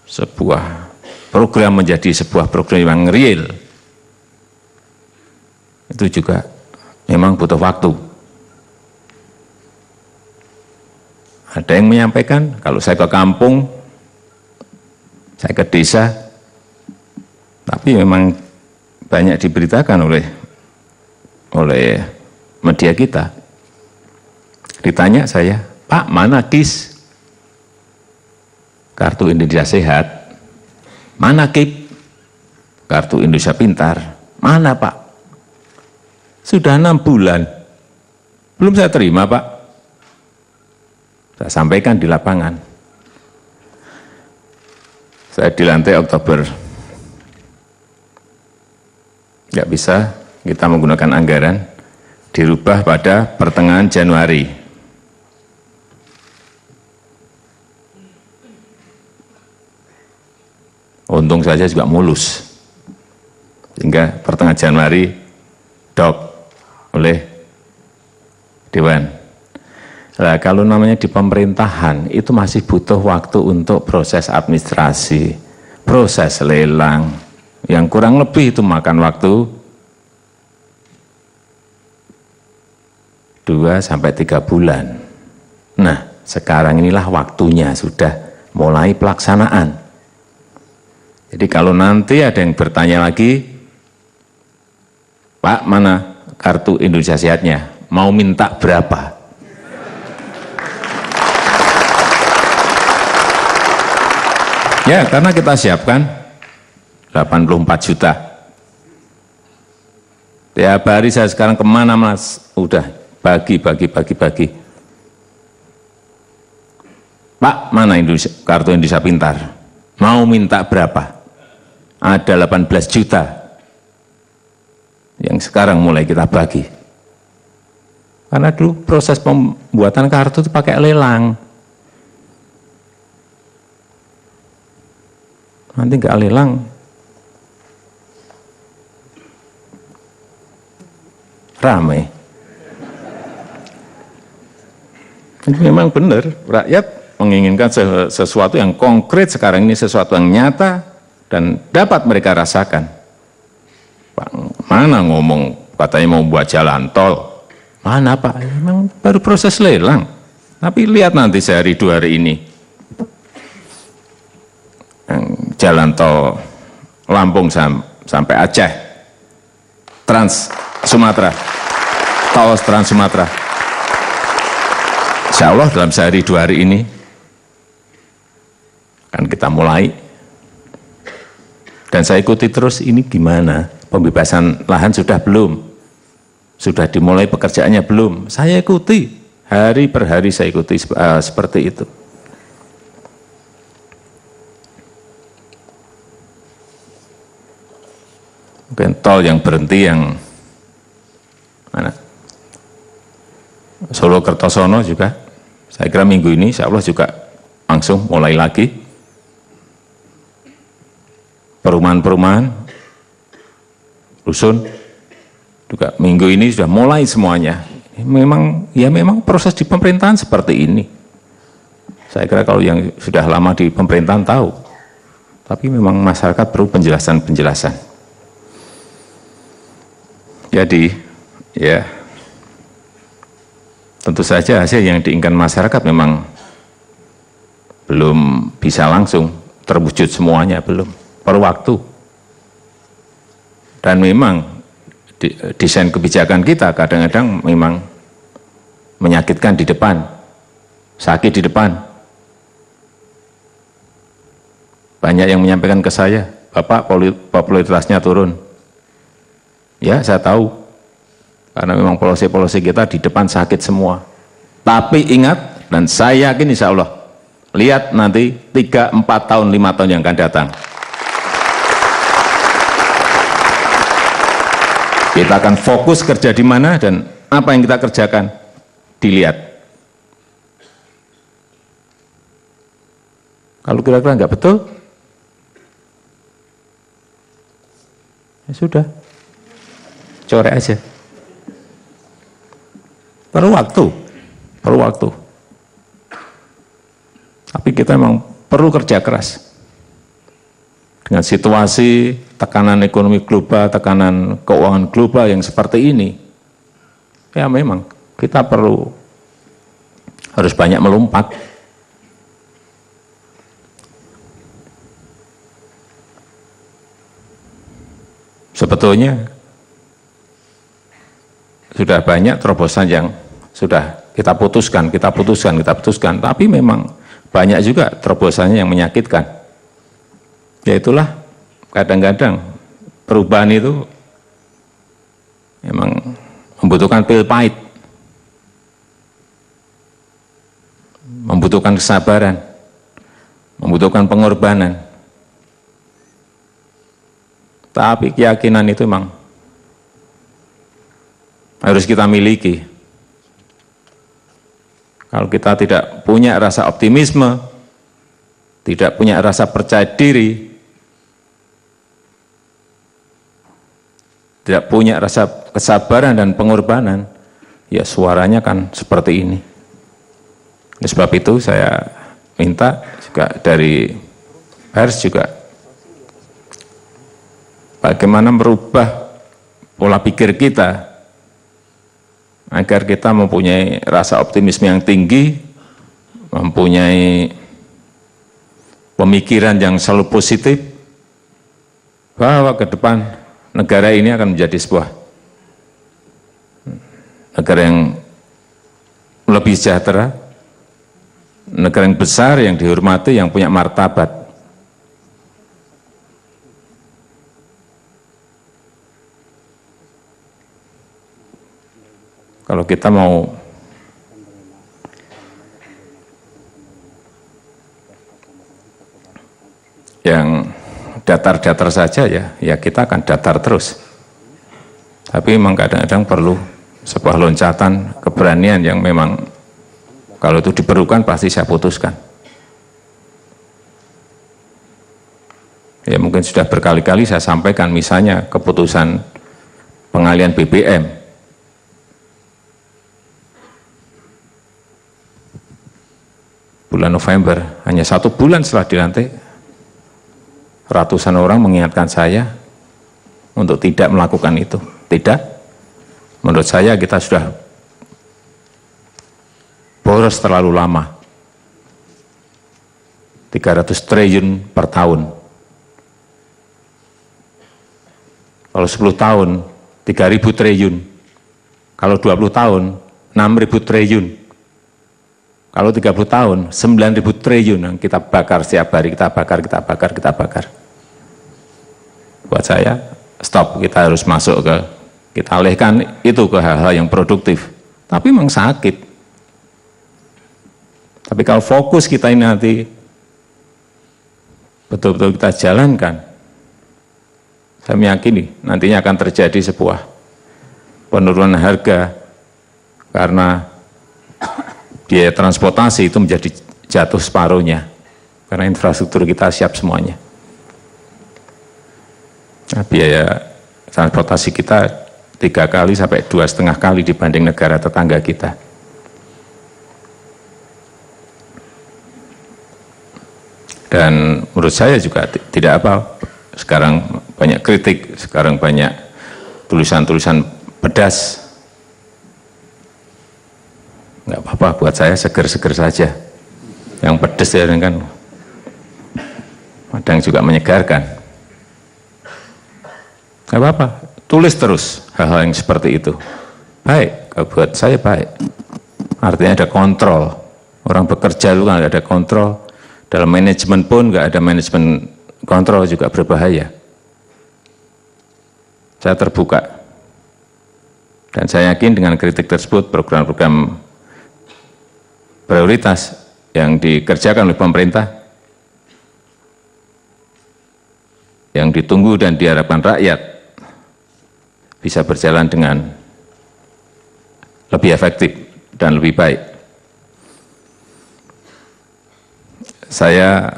sebuah program menjadi sebuah program yang real, itu juga memang butuh waktu. Ada yang menyampaikan, kalau saya ke kampung, saya ke desa, tapi memang banyak diberitakan oleh media kita. Ditanya saya, Pak, mana KIS? Kartu Indonesia Sehat. Mana KIP? Kartu Indonesia Pintar. Mana, Pak? Sudah 6 bulan. Belum saya terima, Pak. Saya sampaikan di lapangan. Saya dilantik Oktober. Nggak bisa kita menggunakan anggaran, dirubah pada pertengahan Januari. Untung saja juga mulus, sehingga pertengahan Januari dok oleh Dewan. Nah, kalau namanya di pemerintahan itu masih butuh waktu untuk proses administrasi, proses lelang, yang kurang lebih itu makan waktu 2-3 bulan. Nah, sekarang inilah waktunya sudah mulai pelaksanaan. Jadi kalau nanti ada yang bertanya lagi, Pak, mana kartu Indonesia Sehatnya? Mau minta berapa? Ya, karena kita siapkan 84 juta. Tiap hari saya sekarang kemana, Mas? Udah bagi. Pak, mana kartu Indonesia Pintar? Mau minta berapa? Ada 18 juta yang sekarang mulai kita bagi. Karena dulu proses pembuatan kartu itu pakai lelang. Nanti nggak lelang, ramai. Jadi memang benar, rakyat menginginkan sesuatu yang konkret sekarang ini, sesuatu yang nyata, dan dapat mereka rasakan. Pak, mana ngomong katanya mau buat jalan tol? Mana Pak? Memang baru proses lelang. Tapi lihat nanti sehari 2 hari ini. Jalan tol Lampung sampai Aceh, Trans Sumatera, tol Trans Sumatera. Insya Allah dalam sehari 2 hari ini akan kita mulai. Dan saya ikuti terus ini gimana, pembebasan lahan sudah belum, sudah dimulai pekerjaannya belum, saya ikuti, hari per hari saya ikuti seperti itu. Mungkin tol yang berhenti yang mana? Solo Kertosono juga, saya kira minggu ini insya Allah juga langsung mulai lagi. Perumahan-perumahan, rusun, juga minggu ini sudah mulai semuanya. Memang proses di pemerintahan seperti ini. Saya kira kalau yang sudah lama di pemerintahan tahu. Tapi memang masyarakat perlu penjelasan-penjelasan. Jadi, ya, tentu saja hasil yang diinginkan masyarakat memang belum bisa langsung terwujud semuanya, belum. Perlu waktu. Dan memang desain kebijakan kita kadang-kadang memang menyakitkan di depan, sakit di depan. Banyak yang menyampaikan ke saya, Bapak popularitasnya turun. Ya, saya tahu. Karena memang polisi-polisi kita di depan sakit semua. Tapi ingat, dan saya yakin insya Allah, lihat nanti 3, 4 tahun, 5 tahun yang akan datang. Kita akan fokus kerja di mana dan apa yang kita kerjakan, dilihat. Kalau kira-kira nggak betul, ya sudah, corek aja. Perlu waktu. Tapi kita memang perlu kerja keras. Dengan situasi tekanan ekonomi global, tekanan keuangan global yang seperti ini, ya memang kita harus banyak melompat. Sebetulnya sudah banyak terobosan yang sudah kita putuskan, tapi memang banyak juga terobosannya yang menyakitkan. Ya itulah, kadang-kadang perubahan itu memang membutuhkan pil pahit, membutuhkan kesabaran, membutuhkan pengorbanan. Tapi keyakinan itu memang harus kita miliki. Kalau kita tidak punya rasa optimisme, tidak punya rasa percaya diri, tidak punya rasa kesabaran dan pengorbanan, ya suaranya kan seperti ini. Oleh sebab itu saya minta juga dari pers juga bagaimana merubah pola pikir kita agar kita mempunyai rasa optimisme yang tinggi, mempunyai pemikiran yang selalu positif, bahwa ke depan negara ini akan menjadi sebuah negara yang lebih sejahtera, negara yang besar, yang dihormati, yang punya martabat. Kalau kita mau yang datar-datar saja ya kita akan datar terus. Tapi memang kadang-kadang perlu sebuah loncatan keberanian yang memang kalau itu diperlukan pasti saya putuskan. Ya mungkin sudah berkali-kali saya sampaikan, misalnya keputusan pengalihan BBM. Bulan November, hanya 1 bulan setelah dilantik, ratusan orang mengingatkan saya untuk tidak melakukan itu. Tidak, menurut saya kita sudah boros terlalu lama. 300 triliun per tahun. Kalau 10 tahun, 3.000 triliun. Kalau 20 tahun, 6.000 triliun. Kalau 30 tahun, 9.000 triliun yang kita bakar setiap hari, kita bakar. Buat saya, stop, kita harus masuk kita alihkan itu ke hal-hal yang produktif. Tapi memang sakit. Tapi kalau fokus kita ini nanti betul-betul kita jalankan, saya meyakini nantinya akan terjadi sebuah penurunan harga karena biaya transportasi itu menjadi jatuh separuhnya karena infrastruktur kita siap semuanya. Nah, biaya transportasi kita 3 kali sampai 2,5 kali dibanding negara tetangga kita. Dan menurut saya juga tidak apa, sekarang banyak kritik, sekarang banyak tulisan-tulisan pedas. Enggak apa-apa, buat saya seger-seger saja. Yang pedas ya kan kadang juga menyegarkan. Enggak apa-apa, tulis terus hal-hal yang seperti itu. Baik, buat saya baik. Artinya ada kontrol. Orang bekerja itu kan ada kontrol. Dalam manajemen pun enggak ada manajemen kontrol juga berbahaya. Saya terbuka. Dan saya yakin dengan kritik tersebut, program-program prioritas yang dikerjakan oleh pemerintah, yang ditunggu dan diharapkan rakyat, bisa berjalan dengan lebih efektif dan lebih baik. Saya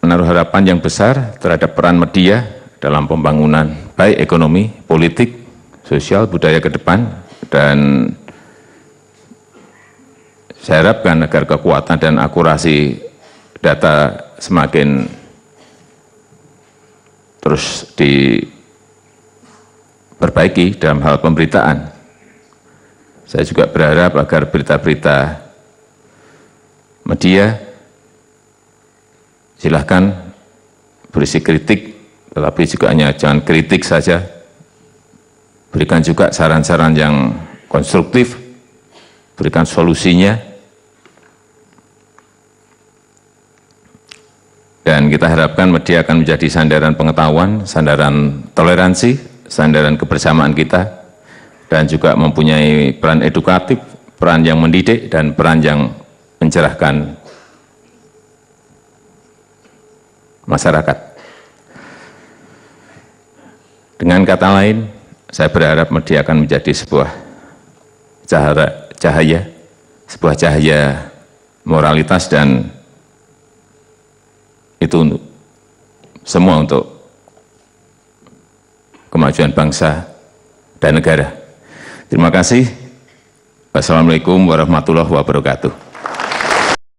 menaruh harapan yang besar terhadap peran media dalam pembangunan baik ekonomi, politik, sosial, budaya ke depan, dan saya harapkan agar kekuatan dan akurasi data semakin terus diperbaiki dalam hal pemberitaan. Saya juga berharap agar berita-berita media silahkan berisi kritik, tetapi juga hanya jangan kritik saja. Berikan juga saran-saran yang konstruktif, berikan solusinya. Dan kita harapkan media akan menjadi sandaran pengetahuan, sandaran toleransi, sandaran kebersamaan kita, dan juga mempunyai peran edukatif, peran yang mendidik, dan peran yang mencerahkan masyarakat. Dengan kata lain, saya berharap media akan menjadi sebuah cahaya, sebuah cahaya moralitas, dan itu untuk semua, untuk kemajuan bangsa dan negara. Terima kasih. Wassalamualaikum warahmatullahi wabarakatuh.